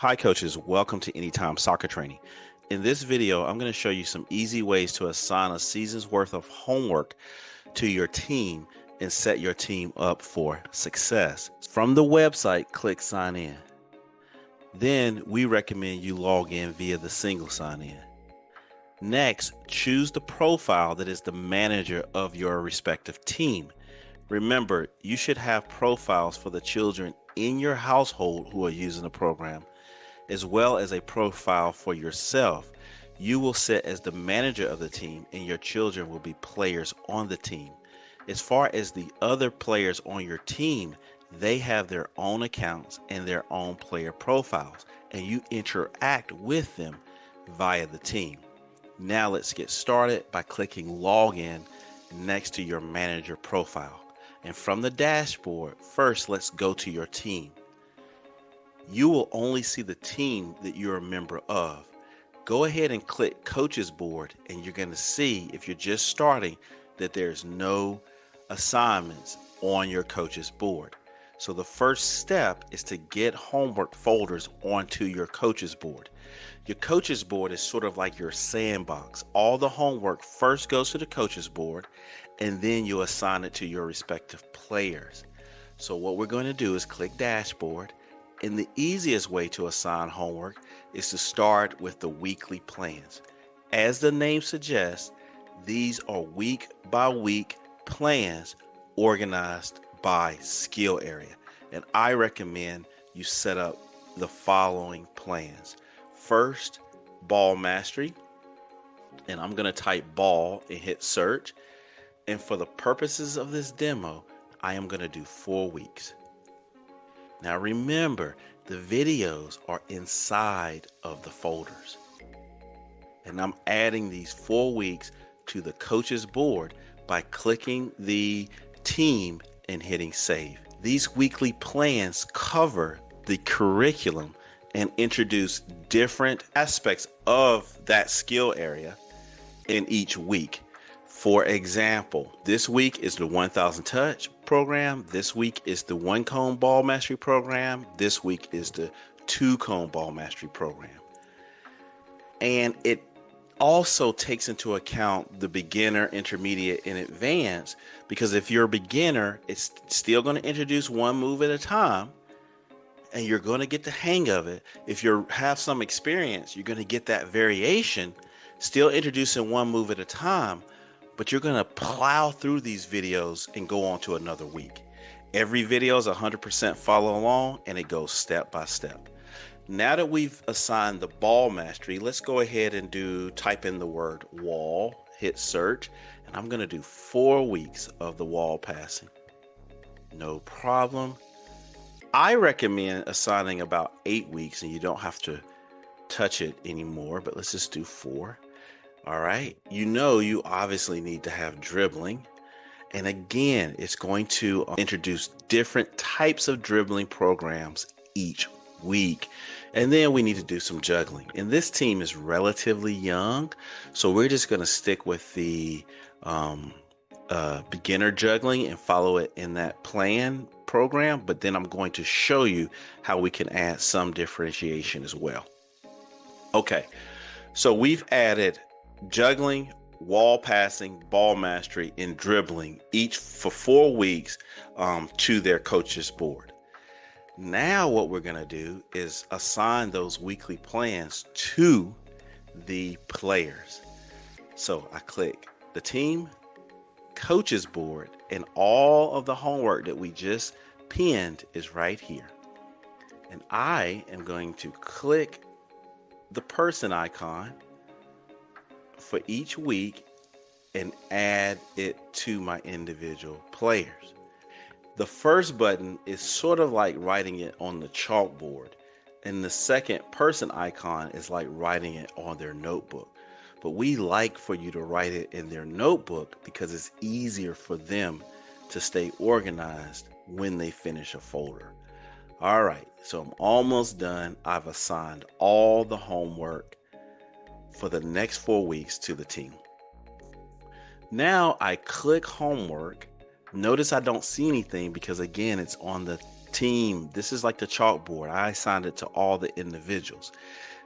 Hi coaches, welcome to Anytime Soccer Training. In this video, I'm going to show you some easy ways to assign a season's worth of homework to your team and set your team up for success. From the website, click sign in. Then we recommend you log in via the single sign in. Next, choose the profile that is the manager of your respective team. Remember, you should have profiles for the children in your household who are using the program, as well as a profile for yourself. You will sit as the manager of the team and your children will be players on the team. As far as the other players on your team, they have their own accounts and their own player profiles, and you interact with them via the team. Now let's get started by clicking login next to your manager profile. And from the dashboard, first let's go to your team. You will only see the team that you're a member of. Go ahead and click Coaches Board, and you're going to see, if you're just starting, that there's no assignments on your Coaches Board. So the first step is to get homework folders onto your Coaches Board. Your Coaches Board is sort of like your sandbox. All the homework first goes to the Coaches Board, and then you assign it to your respective players. So what we're going to do is click Dashboard. And the easiest way to assign homework is to start with the weekly plans. As the name suggests, these are week by week plans organized by skill area. And I recommend you set up the following plans. First, ball mastery. And I'm going to type ball and hit search. And for the purposes of this demo, I am going to do 4 weeks. Now remember, the videos are inside of the folders. And I'm adding these 4 weeks to the Coaches Board by clicking the team and hitting save. These weekly plans cover the curriculum and introduce different aspects of that skill area in each week. For example, this week is the 1000 touch program. This week is the 1 cone ball mastery program. This week is the 2 cone ball mastery program. And it also takes into account the beginner, intermediate, and advanced, because if you're a beginner, it's still going to introduce one move at a time and you're going to get the hang of it. If you have some experience, you're going to get that variation, still introducing one move at a time. But you're going to plow through these videos and go on to another week. Every video is 100% follow along, and it goes step by step. Now that we've assigned the ball mastery, let's go ahead and type in the word wall, hit search, and I'm going to do 4 weeks of the wall passing. No problem. I recommend assigning about 8 weeks, and you don't have to touch it anymore, but let's just do 4. All right, you obviously need to have dribbling. And again, it's going to introduce different types of dribbling programs each week. And then we need to do some juggling. And this team is relatively young, so we're just going to stick with the beginner juggling and follow it in that plan program. But then I'm going to show you how we can add some differentiation as well. Okay, so we've added juggling, wall passing, ball mastery, and dribbling, each for 4 weeks to their Coaches Board. Now what we're going to do is assign those weekly plans to the players. So I click the team, Coaches Board, and all of the homework that we just pinned is right here. And I am going to click the person icon for each week and add it to my individual players. The first button is sort of like writing it on the chalkboard, and the second person icon is like writing it on their notebook. But we like for you to write it in their notebook because it's easier for them to stay organized when they finish a folder. All right, so I'm almost done. I've assigned all the homework for the next 4 weeks to the team. Now I click homework. Notice I don't see anything because again, it's on the team. This is like the chalkboard. I assigned it to all the individuals.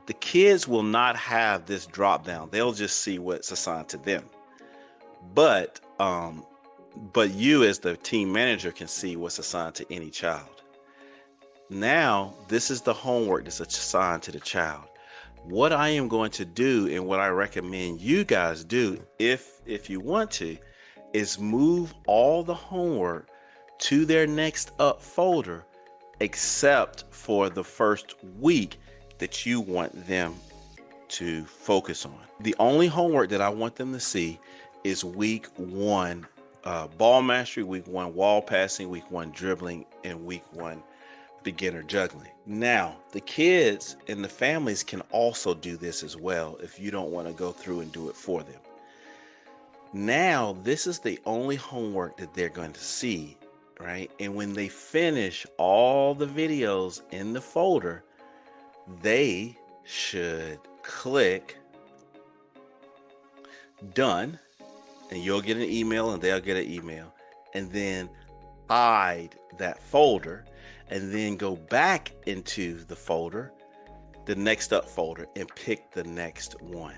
The kids will not have this drop down. They'll just see what's assigned to them. But you as the team manager can see what's assigned to any child. Now, this is the homework that's assigned to the child. What I am going to do, and what I recommend you guys do, if you want to, is move all the homework to their next up folder, except for the first week that you want them to focus on. The only homework that I want them to see is week 1 ball mastery, week 1 wall passing, week 1 dribbling, and week 1 beginner juggling. Now, the kids and the families can also do this as well if you don't want to go through and do it for them. Now, this is the only homework that they're going to see, right? And when they finish all the videos in the folder, they should click done, and you'll get an email and they'll get an email, and then hide that folder, and then go back into the folder, the next up folder, and pick the next one.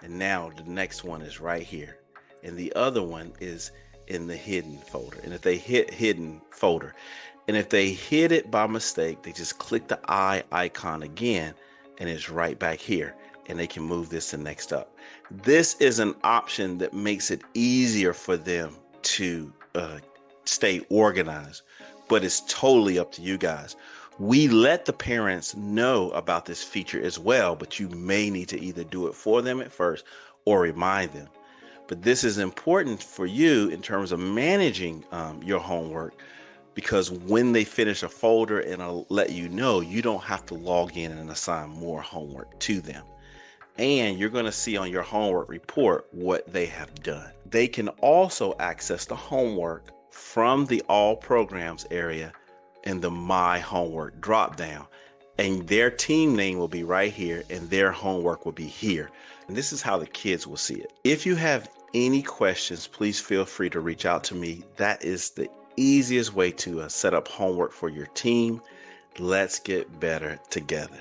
And now the next one is right here, and the other one is in the hidden folder. And if they hit hidden folder, and if they hit it by mistake, they just click the eye icon again, and it's right back here, and they can move this to next up. This is an option that makes it easier for them to stay organized, but it's totally up to you guys. We let the parents know about this feature as well, but you may need to either do it for them at first or remind them. But this is important for you in terms of managing your homework, because when they finish a folder, and I'll let you know, you don't have to log in and assign more homework to them. And you're going to see on your homework report what they have done. They can also access the homework from the all programs area in the my homework drop down, and their team name will be right here and their homework will be here. And this is how the kids will see it. If you have any questions, please feel free to reach out to me. That is the easiest way to set up homework for your team. Let's get better together.